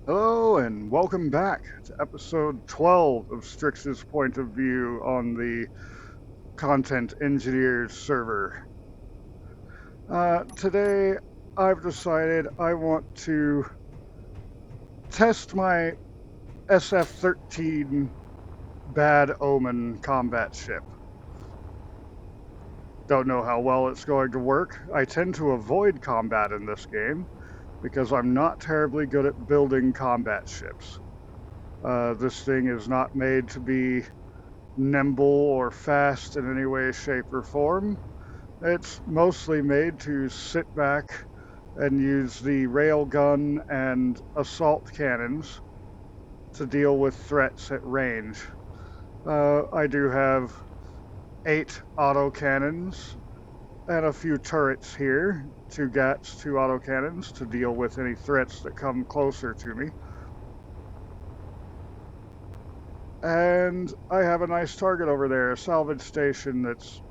Hello and welcome back to episode 12 of Strix's Point of View on the Content Engineers server. Today I've decided I want to test my SF-13 Bad Omen combat ship. Don't know how well it's going to work. I tend to avoid combat in this game because I'm not terribly good at building combat ships. This thing is not made to be nimble or fast in any way, shape, or form. It's mostly made to sit back and use the railgun and assault cannons to deal with threats at range. I do have 8 autocannons and a few turrets here, 2 GATs, 2 autocannons to deal with any threats that come closer to me. And I have a nice target over there, a salvage station that's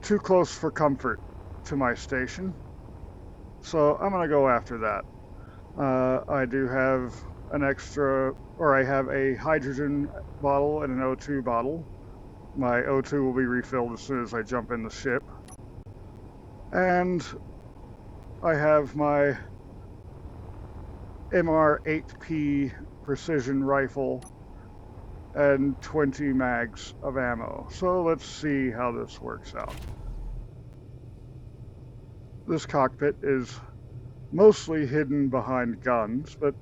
too close for comfort to my station. So I'm going to go after that. I do have an extra, or I have a hydrogen bottle and an O2 bottle. My O2 will be refilled as soon as I jump in the ship. And I have my MR8P precision rifle and 20 mags of ammo. So let's see how this works out. This cockpit is mostly hidden behind guns, but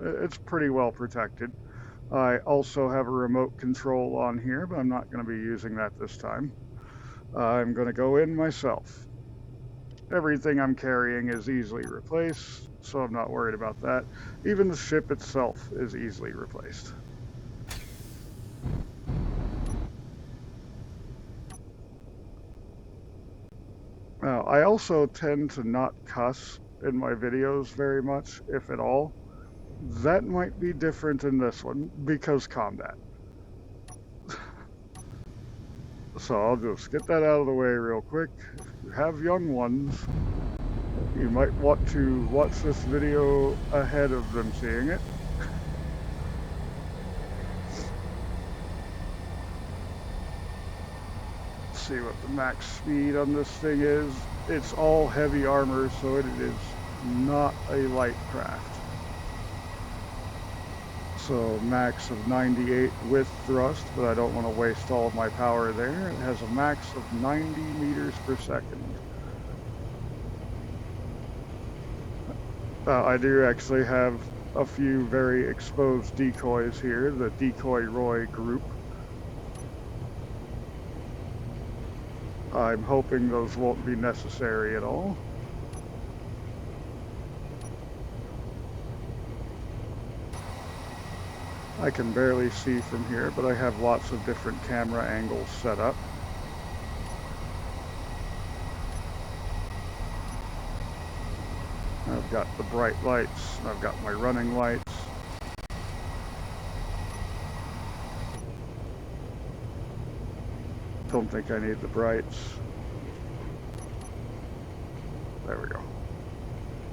it's pretty well protected. I also have a remote control on here, but I'm not going to be using that this time. I'm going to go in myself. Everything I'm carrying is easily replaced, so I'm not worried about that. Even the ship itself is easily replaced. Now, I also tend to not cuss in my videos very much, if at all. That might be different in this one, because combat. So I'll just get that out of the way real quick. If you have young ones, you might want to watch this video ahead of them seeing it. Let's see what the max speed on this thing is. It's all heavy armor, so it is not a light craft. So max of 98 with thrust, but I don't want to waste all of my power there. It has a max of 90 meters per second. I do actually have a few very exposed decoys here, the Decoy Roy group. I'm hoping those won't be necessary at all. I can barely see from here, but I have lots of different camera angles set up. I've got the bright lights, I've got my running lights. Don't think I need the brights. There we go.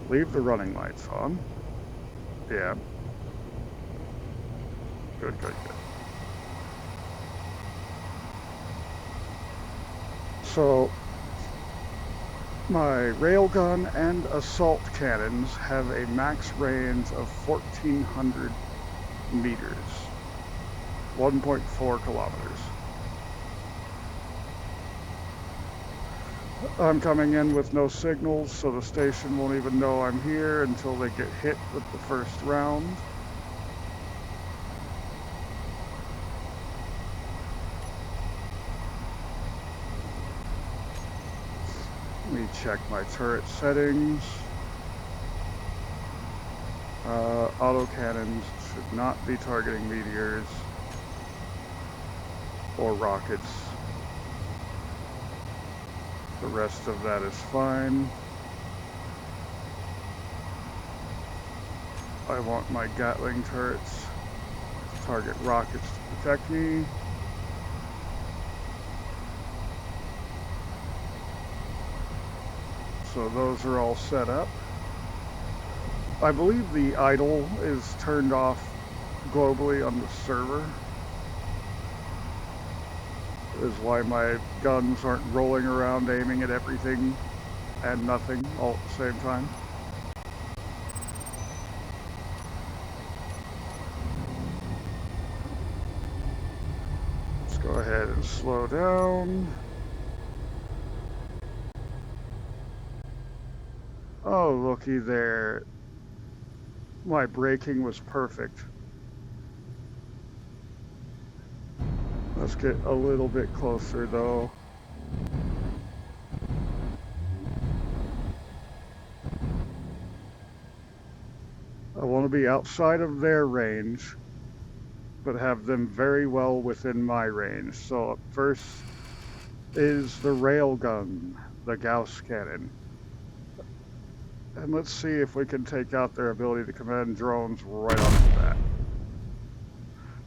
Leave the running lights on. Yeah. Good, good, good. So, my railgun and assault cannons have a max range of 1,400 meters, 1.4 kilometers. I'm coming in with no signals, so the station won't even know I'm here until they get hit with the first round. Let me check my turret settings. Autocannons should not be targeting meteors or rockets. The rest of that is fine. I want my Gatling turrets to target rockets to protect me. So those are all set up. I believe the idle is turned off globally on the server, is why my guns aren't rolling around aiming at everything and nothing all at the same time. Let's go ahead and slow down. Oh, looky there. My braking was perfect. Let's get a little bit closer though. I want to be outside of their range, but have them very well within my range. So up first is the railgun, the Gauss cannon. And let's see if we can take out their ability to command drones right off the bat.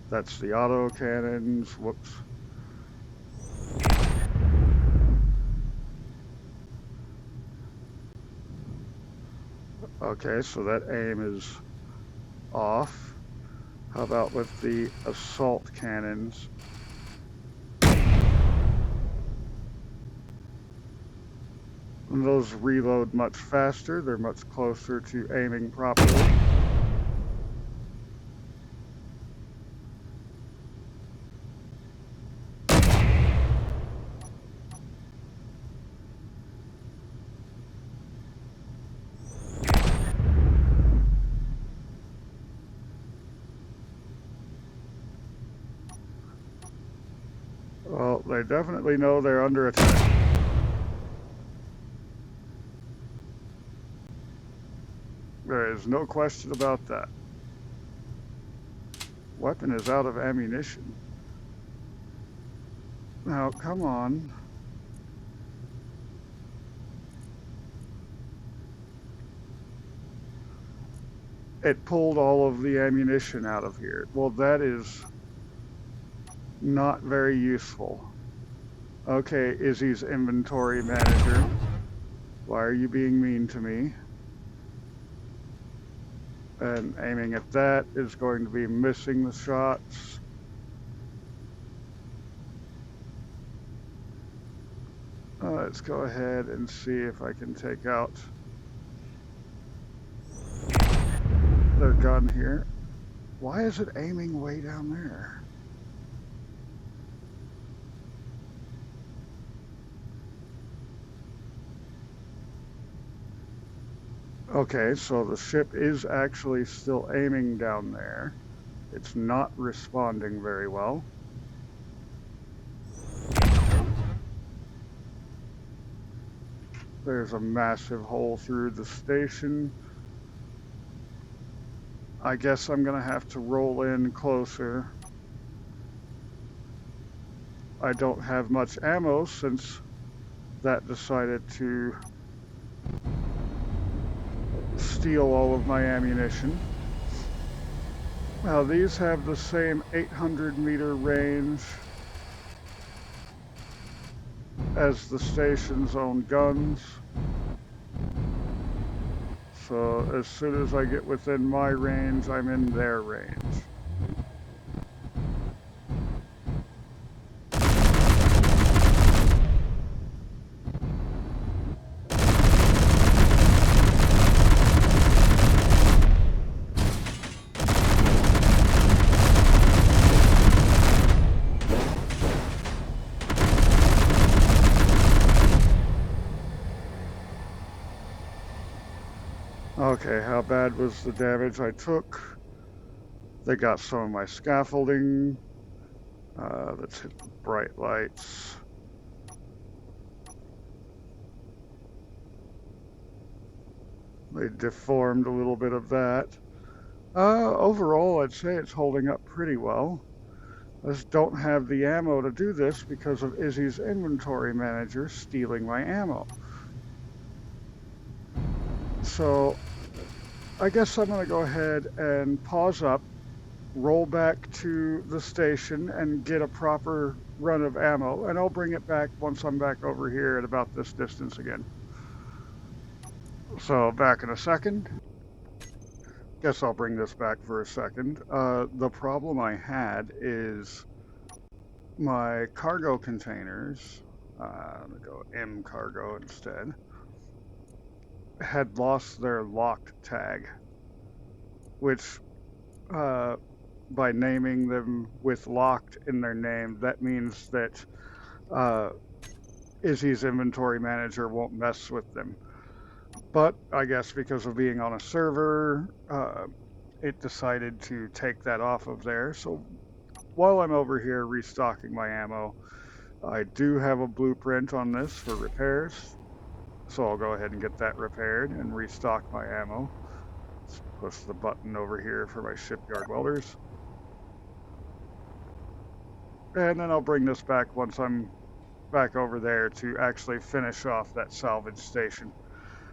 That's the auto cannons. Whoops. Okay, so that aim is off. How about with the assault cannons? And those reload much faster. They're much closer to aiming properly. Well, they definitely know they're under attack. There is no question about that. Weapon is out of ammunition. Now, come on. It pulled all of the ammunition out of here. Well, that is not very useful. Okay, Izzy's inventory manager. Why are you being mean to me? And aiming at that is going to be missing the shots. Let's go ahead and see if I can take out their gun here. Why is it aiming way down there? Okay, so the ship is actually still aiming down there. It's not responding very well. There's a massive hole through the station. I guess I'm gonna have to roll in closer. I don't have much ammo since that decided to steal all of my ammunition. Now these have the same 800-meter range as the station's own guns. So as soon as I get within my range, I'm in their range. Okay, how bad was the damage I took? They got some of my scaffolding. Let's hit the bright lights. They deformed a little bit of that. Overall, I'd say it's holding up pretty well. I just don't have the ammo to do this because of Izzy's inventory manager stealing my ammo. So I guess I'm going to go ahead and pause up, roll back to the station and get a proper run of ammo, and I'll bring it back once I'm back over here at about this distance again. So back in a second. Guess I'll bring this back for a second. The problem I had is my cargo containers, I'm gonna go M cargo instead, had lost their locked tag, which by naming them with locked in their name, that means that Izzy's inventory manager won't mess with them. But I guess because of being on a server, it decided to take that off of there. So while I'm over here restocking my ammo, I do have a blueprint on this for repairs. So I'll go ahead and get that repaired and restock my ammo. Let's push the button over here for my shipyard welders. And then I'll bring this back once I'm back over there to actually finish off that salvage station.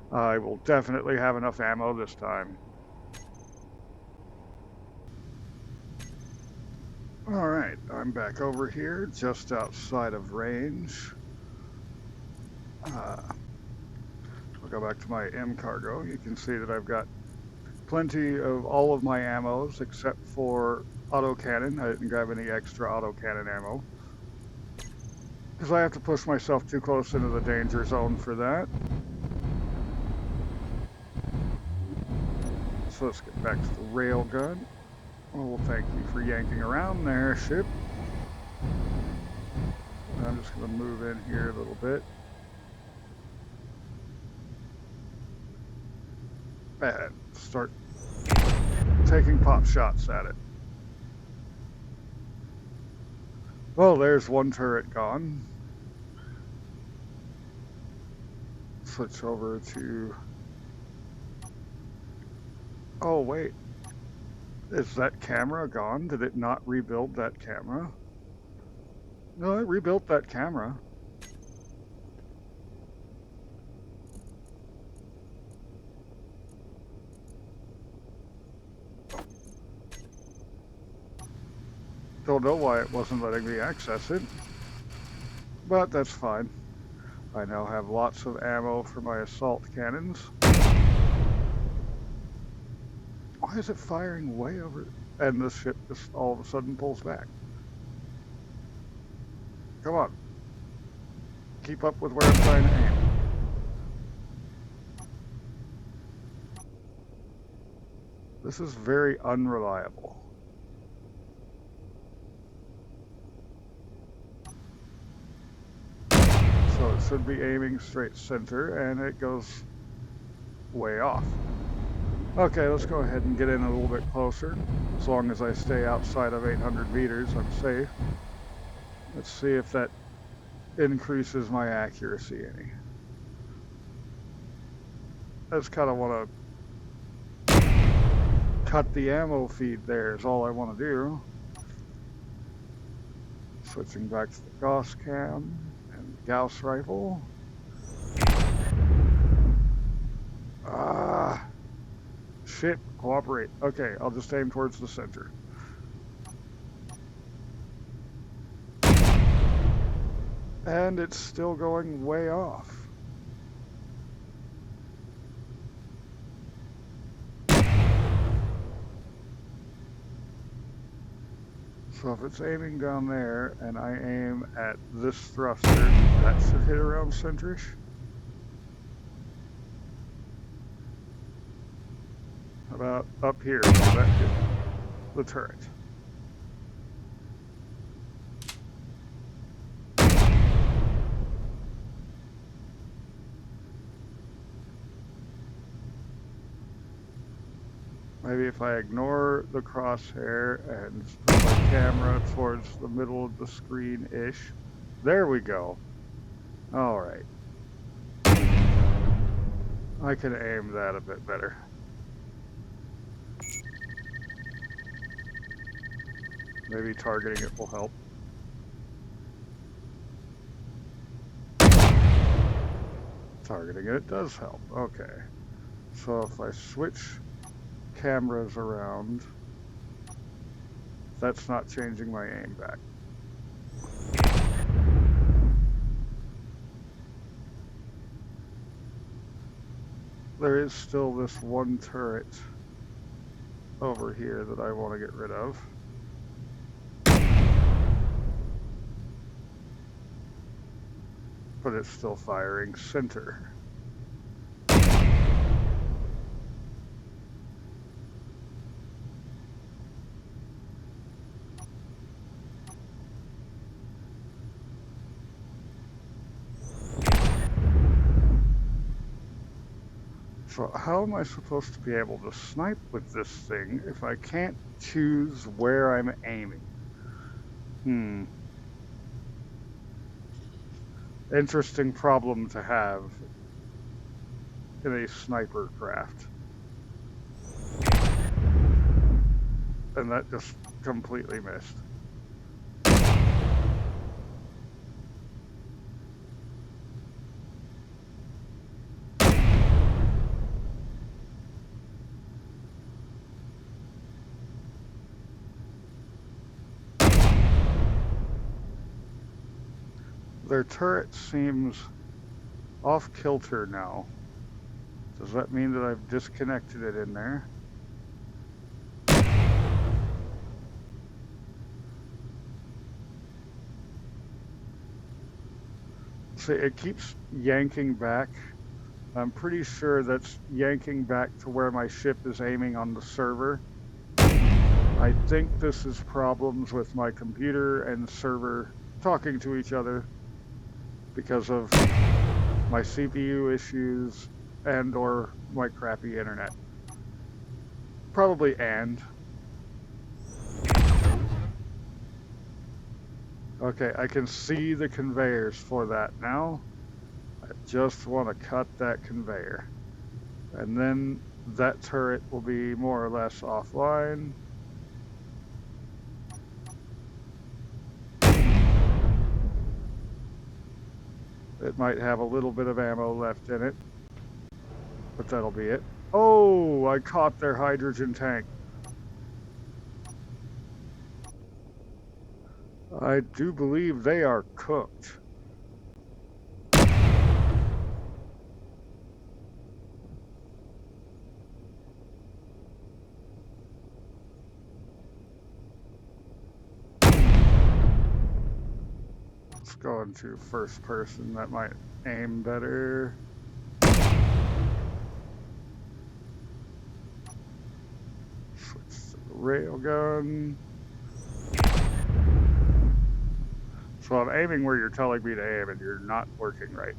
I will definitely have enough ammo this time. All right, I'm back over here just outside of range. I'll go back to my M cargo. You can see that I've got plenty of all of my ammos except for autocannon. I didn't grab any extra autocannon ammo because I have to push myself too close into the danger zone for that. So let's get back to the rail gun. Well, thank you for yanking around there, ship. I'm just going to move in here a little bit. And start taking pop shots at it. Well, there's one turret gone. Switch over to... Oh, wait. Is that camera gone? Did it not rebuild that camera? No, it rebuilt that camera. Don't know why it wasn't letting me access it, but that's fine. I now have lots of ammo for my assault cannons. Why is it firing way over? And the ship just all of a sudden pulls back. Come on. Keep up with where I'm trying to aim. This is very unreliable. So it should be aiming straight center, and it goes way off. Okay, let's go ahead and get in a little bit closer. As long as I stay outside of 800 meters, I'm safe. Let's see if that increases my accuracy any. I just kind of want to cut the ammo feed there is all I want to do. Switching back to the Gauss cam and the Gauss rifle. Shit, cooperate. Okay, I'll just aim towards the center. And it's still going way off. So if it's aiming down there and I aim at this thruster, that should hit around centerish. About up here, so that hit the turret. Maybe if I ignore the crosshair and put my camera towards the middle of the screen-ish. There we go. All right. I can aim that a bit better. Maybe targeting it will help. Targeting it does help. Okay. So if I switch cameras around, that's not changing my aim back. There is still this one turret over here that I want to get rid of. But it's still firing center. So how am I supposed to be able to snipe with this thing if I can't choose where I'm aiming? Interesting problem to have in a sniper craft. And that just completely missed. Their turret seems off kilter now. Does that mean that I've disconnected it in there? See, it keeps yanking back. I'm pretty sure that's yanking back to where my ship is aiming on the server. I think this is problems with my computer and server talking to each other because of my CPU issues and or my crappy internet. Probably and. Okay, I can see the conveyors for that now. I just want to cut that conveyor. And then that turret will be more or less offline. It might have a little bit of ammo left in it, but that'll be it. Oh, I caught their hydrogen tank. I do believe they are cooked. Let's go into first person. That might aim better. Switch to the railgun. So I'm aiming where you're telling me to aim, and you're not working right.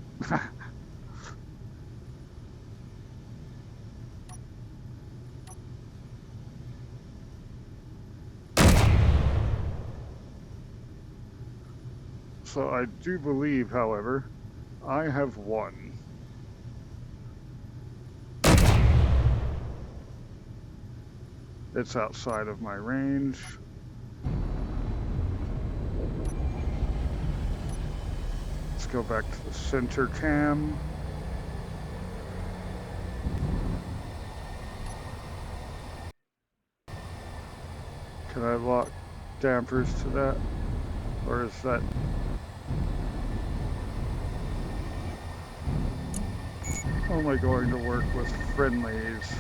So I do believe, however, I have won. It's outside of my range. Let's go back to the center cam. Can I lock dampers to that? Or is that... How am I going to work with friendlies?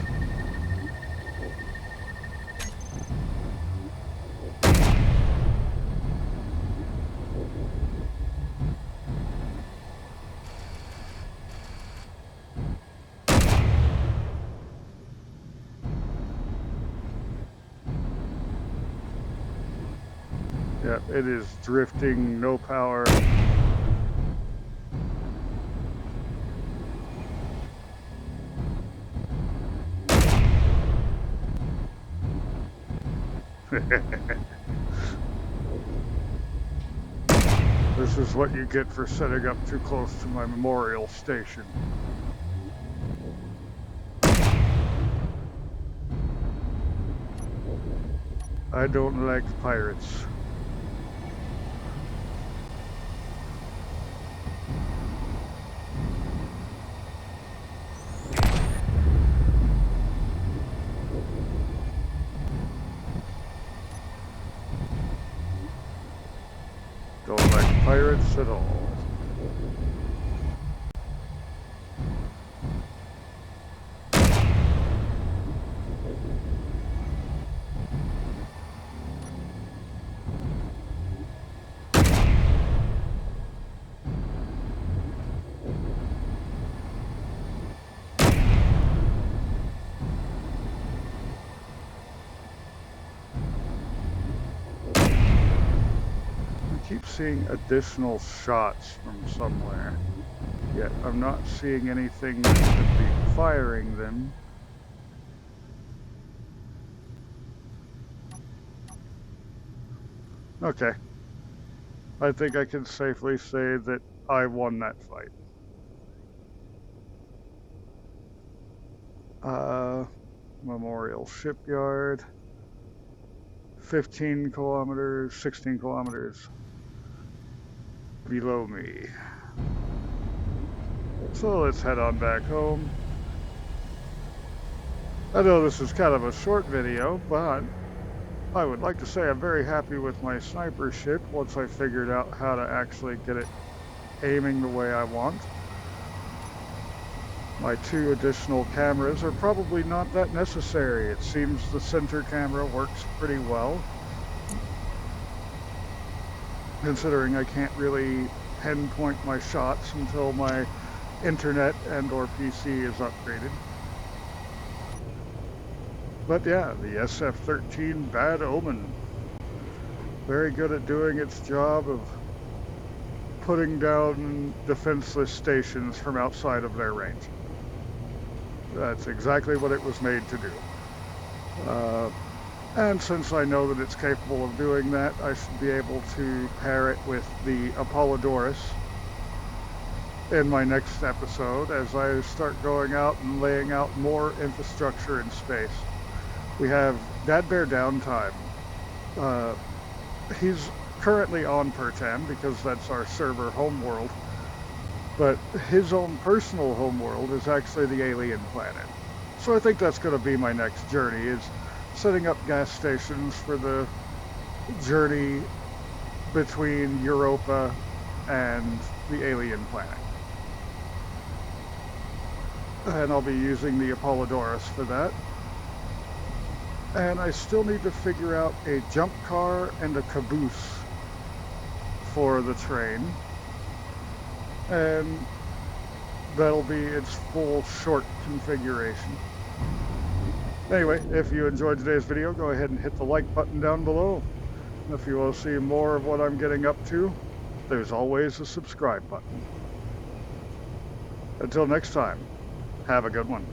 Yeah, it is drifting, no power. This is what you get for setting up too close to my memorial station. I don't like pirates. Don't like pirates at all. keep seeing additional shots from somewhere, yet I'm not seeing anything that should be firing them. Okay. I think I can safely say that I won that fight. Memorial Shipyard. 15 kilometers, 16 kilometers below me. So let's head on back home. I know this is kind of a short video, but I would like to say I'm very happy with my sniper ship once I figured out how to actually get it aiming the way I want. My 2 additional cameras are probably not that necessary. It seems the center camera works pretty well, considering I can't really pinpoint my shots until my internet and or PC is upgraded. But yeah, the SF-13 Bad Omen. Very good at doing its job of putting down defenseless stations from outside of their range. That's exactly what it was made to do. And since I know that it's capable of doing that, I should be able to pair it with the Apollodorus in my next episode as I start going out and laying out more infrastructure in space. We have Dad Bear Downtime. He's currently on Pertam because that's our server homeworld, but his own personal homeworld is actually the alien planet. So I think that's going to be my next journey, is setting up gas stations for the journey between Europa and the alien planet. And I'll be using the Apollodorus for that. And I still need to figure out a jump car and a caboose for the train. And that'll be its full short configuration. Anyway, if you enjoyed today's video, go ahead and hit the like button down below. And if you want to see more of what I'm getting up to, there's always a subscribe button. Until next time, have a good one.